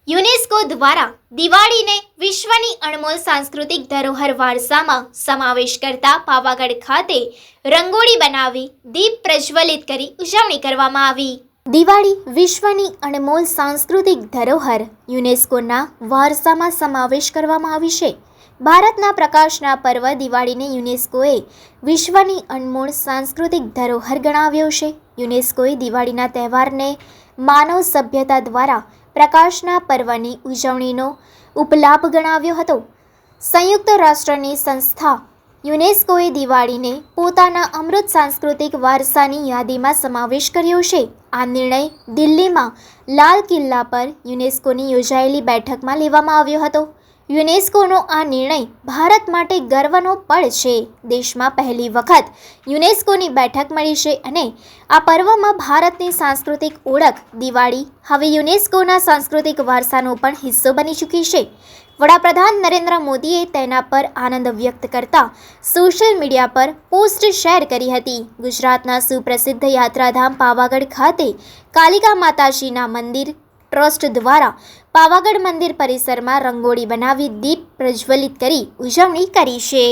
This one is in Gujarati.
યુનેસ્કો દ્વારા દિવાળીને વિશ્વની અણમોલ સાંસ્કૃતિક ધરોહર વારસામાં સમાવેશ કરતા પાવાગઢ ખાતે રંગોળી બનાવી દીપ પ્રજ્વલિત કરી ઉજવણી કરવામાં આવી। દિવાળી વિશ્વની અણમોલ સાંસ્કૃતિક ધરોહર યુનેસ્કોના વારસામાં સમાવેશ કરવામાં આવી છે। ભારતના પ્રકાશના પર્વ દિવાળીને યુનેસ્કોએ વિશ્વની અણમોલ સાંસ્કૃતિક ધરોહર ગણાવ્યો છે। યુનેસ્કોએ દિવાળીના તહેવારને માનવ સભ્યતા દ્વારા પ્રકાશના પર્વની ઉજવણીનો ઉપલાભ ગણાવ્યો હતો। સંયુક્ત રાષ્ટ્રની સંસ્થા યુનેસ્કોએ દિવાળીને પોતાના અમૃત સાંસ્કૃતિક વારસાની યાદીમાં સમાવેશ કર્યો છે। આ નિર્ણય દિલ્હીમાં લાલ કિલ્લા પર યુનેસ્કોની યોજાયેલી બેઠકમાં લેવામાં આવ્યો હતો। યુનેસ્કોનો આ નિર્ણય ભારત માટે ગર્વનો પળ છે। દેશમાં પહેલી વખત યુનેસ્કોની બેઠક મળી છે અને આ પર્વમાં ભારતની સાંસ્કૃતિક ઓળખ દિવાળી હવે યુનેસ્કોના સાંસ્કૃતિક વારસાનો પણ હિસ્સો બની ચૂકી છે। વડાપ્રધાન નરેન્દ્ર મોદીએ તેના પર આનંદ વ્યક્ત કરતા સોશિયલ મીડિયા પર પોસ્ટ શેર કરી હતી। ગુજરાતના સુપ્રસિદ્ધ યાત્રાધામ પાવાગઢ ખાતે કાલિકા માતાજીના મંદિર ટ્રસ્ટ દ્વારા પાવાગઢ મંદિર પરિસરમાં રંગોળી બનાવી દીપ પ્રજ્વલિત કરી ઉજવણી કરી છે।